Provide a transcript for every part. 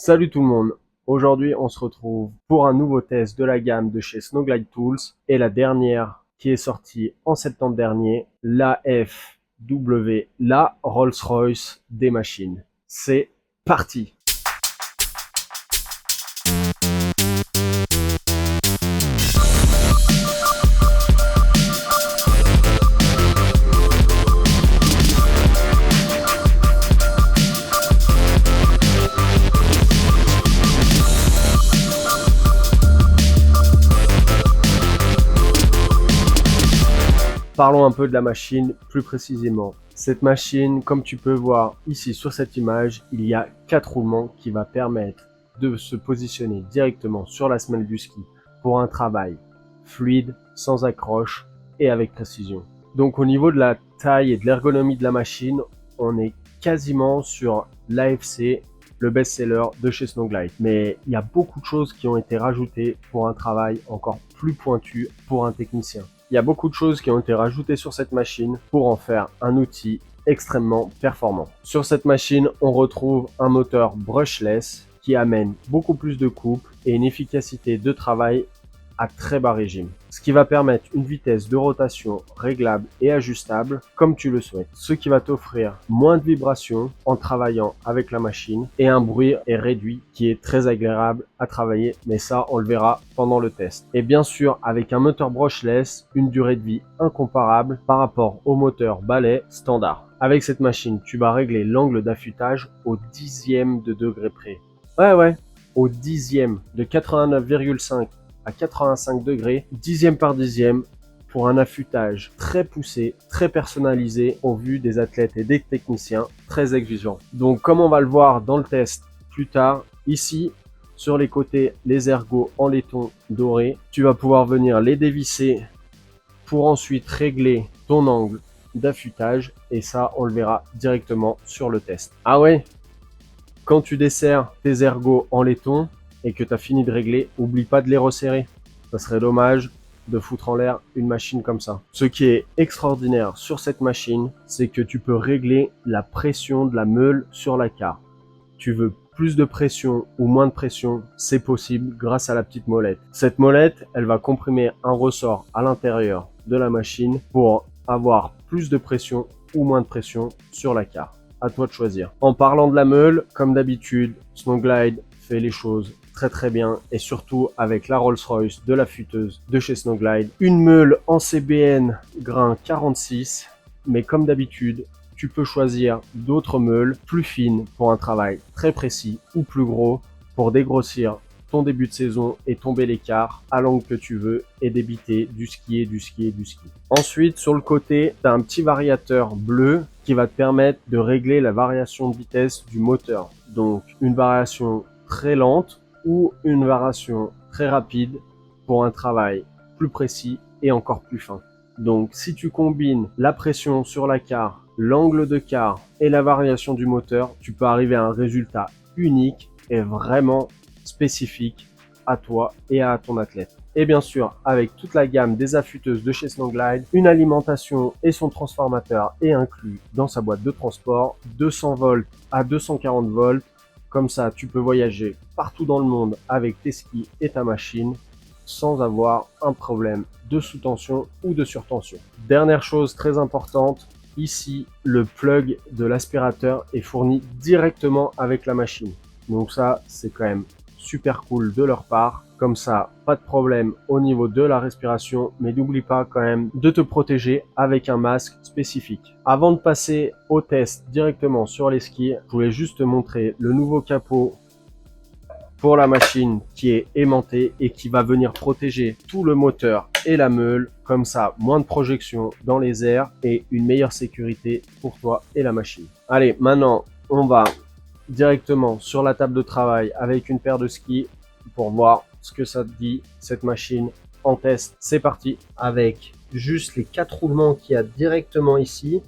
Salut tout le monde. Aujourd'hui, on se retrouve pour un nouveau test de la gamme de chez Snowglide Tools et la dernière qui est sortie en septembre dernier, la FW, la Rolls-Royce des machines. C'est parti. Parlons un peu de la machine plus précisément. Cette machine, comme tu peux voir ici sur cette image, il y a 4 roulements qui va permettre de se positionner directement sur la semelle du ski pour un travail fluide, sans accroche et avec précision. Donc au niveau de la taille et de l'ergonomie de la machine, on est quasiment sur l'AFC, le best-seller de chez Snowglide. Mais il y a beaucoup de choses qui ont été rajoutées pour un travail encore plus pointu pour un technicien. Il y a beaucoup de choses qui ont été rajoutées sur cette machine pour en faire un outil extrêmement performant. Sur cette machine, on retrouve un moteur brushless qui amène beaucoup plus de coupe et une efficacité de travail à très bas régime, ce qui va permettre une vitesse de rotation réglable et ajustable comme tu le souhaites, ce qui va t'offrir moins de vibrations en travaillant avec la machine et un bruit est réduit qui est très agréable à travailler, mais ça on le verra pendant le test. Et bien sûr avec un moteur brushless, une durée de vie incomparable par rapport au moteur balai standard. Avec cette machine, tu vas régler l'angle d'affûtage au dixième de degré près. Ouais, au dixième de 89,5 à 85 degrés, dixième par dixième, pour un affûtage très poussé, très personnalisé au vu des athlètes et des techniciens très exigeants. Donc comme on va le voir dans le test plus tard, ici sur les côtés, les ergots en laiton doré, tu vas pouvoir venir les dévisser pour ensuite régler ton angle d'affûtage et ça on le verra directement sur le test. Ah ouais, quand tu desserres tes ergots en laiton et que tu as fini de régler, oublie pas de les resserrer. Ça serait dommage de foutre en l'air une machine comme ça. Ce qui est extraordinaire sur cette machine, c'est que tu peux régler la pression de la meule sur la carre. Tu veux plus de pression ou moins de pression, c'est possible grâce à la petite molette. Cette molette, elle va comprimer un ressort à l'intérieur de la machine pour avoir plus de pression ou moins de pression sur la carre. À toi de choisir. En parlant de la meule, comme d'habitude, Snowglide fait les choses très bien et surtout avec la Rolls-Royce de la futeuse de chez Snowglide. Une meule en CBN grain 46, mais comme d'habitude, tu peux choisir d'autres meules plus fines pour un travail très précis ou plus gros pour dégrossir ton début de saison et tomber l'écart à l'angle que tu veux et débiter du ski. Ensuite, sur le côté, tu as un petit variateur bleu qui va te permettre de régler la variation de vitesse du moteur. Donc, une variation très lente ou une variation très rapide pour un travail plus précis et encore plus fin. Donc, si tu combines la pression sur la carre, l'angle de carre et la variation du moteur, tu peux arriver à un résultat unique et vraiment spécifique à toi et à ton athlète. Et bien sûr, avec toute la gamme des affûteuses de chez Snowglide, une alimentation et son transformateur est inclus dans sa boîte de transport, 200 volts à 240 volts. Comme ça, tu peux voyager partout dans le monde avec tes skis et ta machine sans avoir un problème de sous-tension ou de surtension. Dernière chose très importante, ici, le plug de l'aspirateur est fourni directement avec la machine. Donc ça, c'est quand même super cool de leur part. Comme ça, pas de problème au niveau de la respiration, mais n'oublie pas quand même de te protéger avec un masque spécifique. Avant de passer au test directement sur les skis, je voulais juste te montrer le nouveau capot pour la machine qui est aimantée et qui va venir protéger tout le moteur et la meule. Comme ça, moins de projection dans les airs et une meilleure sécurité pour toi et la machine. Allez, maintenant, on va directement sur la table de travail avec une paire de skis pour voir ce que ça dit cette machine en test. C'est parti. Avec juste les 4 roulements qu'il y a directement ici,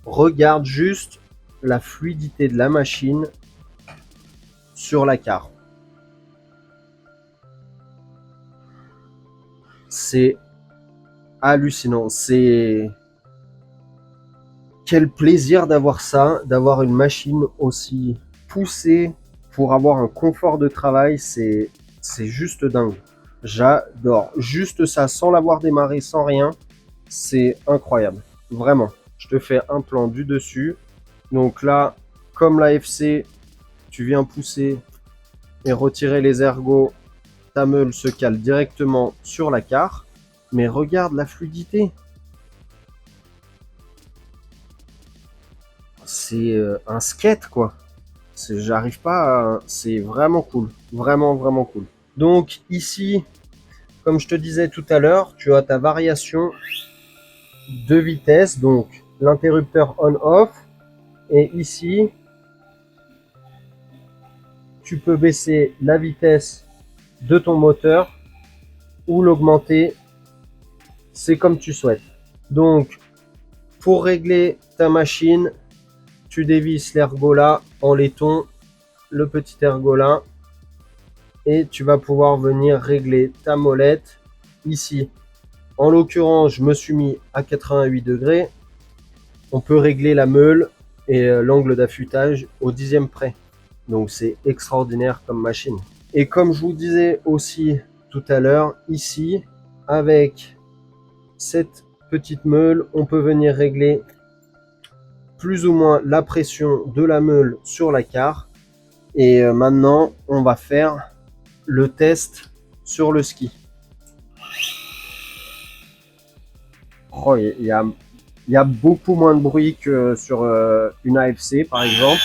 regarde juste la fluidité de la machine sur la carre. C'est hallucinant. C'est quel plaisir d'avoir ça, d'avoir une machine aussi poussée, pour avoir un confort de travail, c'est juste dingue. J'adore. Juste ça, sans l'avoir démarré, sans rien, c'est incroyable. Vraiment. Je te fais un plan du dessus. Donc là, comme l'AFC, tu viens pousser et retirer les ergots. Ta meule se cale directement sur la carre. Mais regarde la fluidité. C'est un skate, quoi. J'arrive pas à... C'est vraiment cool. Vraiment, vraiment cool. Donc ici, comme je te disais tout à l'heure, tu as ta variation de vitesse. Donc l'interrupteur on-off. Et ici, tu peux baisser la vitesse de ton moteur ou l'augmenter. C'est comme tu souhaites. Donc, pour régler ta machine, tu dévisses l'ergot là en laiton, le petit ergot là, et tu vas pouvoir venir régler ta molette ici. En l'occurrence, je me suis mis à 88 degrés. On peut régler la meule et l'angle d'affûtage au dixième près. Donc c'est extraordinaire comme machine. Et comme je vous disais aussi tout à l'heure, ici, avec cette petite meule, on peut venir régler plus ou moins la pression de la meule sur la carre. Et maintenant, on va faire le test sur le ski. Oh, il y a beaucoup moins de bruit que sur une AFC par exemple.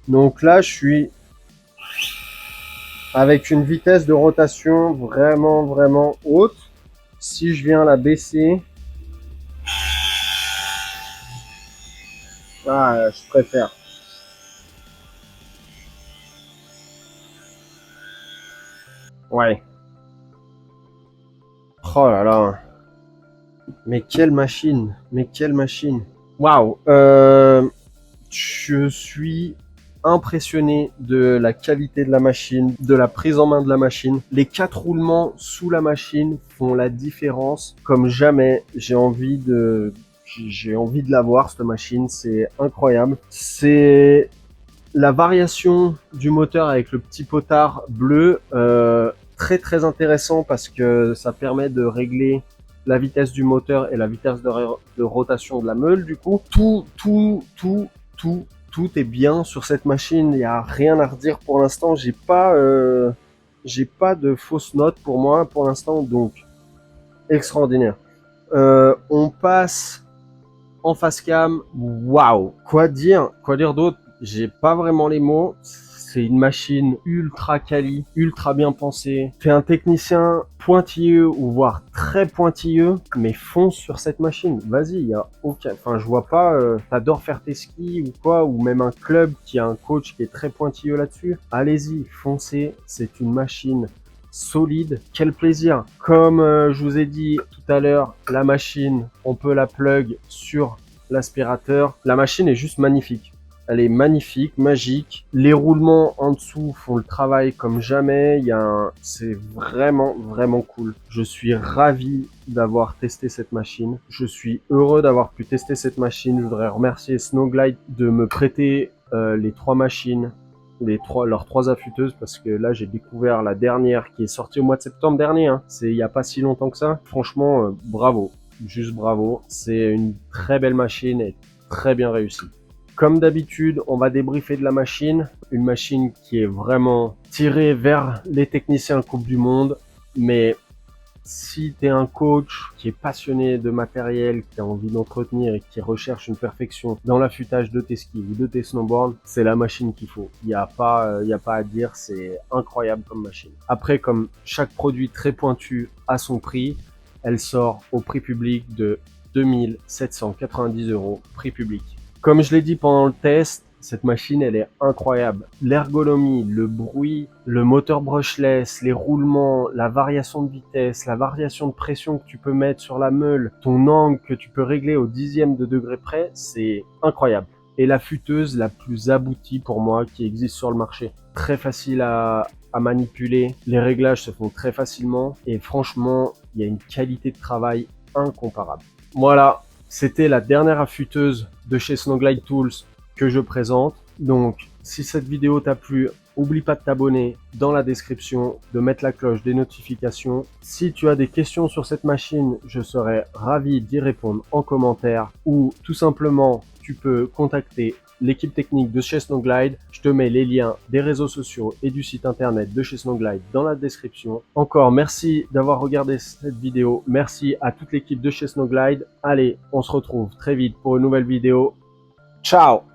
Donc là, je suis avec une vitesse de rotation vraiment, vraiment haute. Si je viens la baisser, je préfère. Ouais. Oh là là. Mais quelle machine. Mais quelle machine. Waouh. Je suis impressionné de la qualité de la machine, de la prise en main de la machine. Les 4 roulements sous la machine font la différence comme jamais. J'ai envie de l'avoir, cette machine. C'est incroyable. C'est la variation du moteur avec le petit potard bleu. Très très intéressant parce que ça permet de régler la vitesse du moteur et la vitesse de rotation de la meule. Du coup, tout est bien sur cette machine. Il n'y a rien à redire pour l'instant. J'ai pas de fausses notes pour moi pour l'instant. Donc, extraordinaire. On passe en face cam. Waouh! Quoi dire d'autre? J'ai pas vraiment les mots. C'est une machine ultra quali, ultra bien pensée. T'es un technicien pointilleux ou voire très pointilleux, mais fonce sur cette machine. Vas-y, y a aucun... Enfin, je vois pas... T'adores faire tes skis ou quoi, ou même un club qui a un coach qui est très pointilleux là-dessus. Allez-y, foncez. C'est une machine solide. Quel plaisir. Comme je vous ai dit tout à l'heure, la machine, on peut la plug sur l'aspirateur. La machine est juste magnifique. Elle est magnifique, magique. Les roulements en dessous font le travail comme jamais. C'est vraiment, vraiment cool. Je suis ravi d'avoir testé cette machine. Je suis heureux d'avoir pu tester cette machine. Je voudrais remercier Snowglide de me prêter les 3 machines, leurs 3 affûteuses, parce que là j'ai découvert la dernière qui est sortie au mois de septembre dernier. C'est il n'y a pas si longtemps que ça. Franchement, bravo. Juste bravo. C'est une très belle machine et très bien réussie. Comme d'habitude, on va débriefer de la machine. Une machine qui est vraiment tirée vers les techniciens Coupe du Monde. Mais si tu es un coach qui est passionné de matériel, qui a envie d'entretenir et qui recherche une perfection dans l'affûtage de tes skis ou de tes snowboards, c'est la machine qu'il faut. Il n'y a pas à dire, c'est incroyable comme machine. Après, comme chaque produit très pointu a son prix, elle sort au prix public de 2 790 €, prix public. Comme je l'ai dit pendant le test, cette machine, elle est incroyable. L'ergonomie, le bruit, le moteur brushless, les roulements, la variation de vitesse, la variation de pression que tu peux mettre sur la meule, ton angle que tu peux régler au dixième de degré près, c'est incroyable. Et la futeuse la plus aboutie pour moi qui existe sur le marché. Très facile à manipuler, les réglages se font très facilement et franchement, il y a une qualité de travail incomparable. Voilà, c'était la dernière affûteuse de chez Snowglide Tools que je présente. Donc, si cette vidéo t'a plu, oublie pas de t'abonner dans la description, de mettre la cloche des notifications. Si tu as des questions sur cette machine, je serai ravi d'y répondre en commentaire ou tout simplement, tu peux contacter l'équipe technique de chez Snowglide. Je te mets les liens des réseaux sociaux et du site internet de chez Snowglide dans la description. Encore merci d'avoir regardé cette vidéo. Merci à toute l'équipe de chez Snowglide. Allez, on se retrouve très vite pour une nouvelle vidéo. Ciao!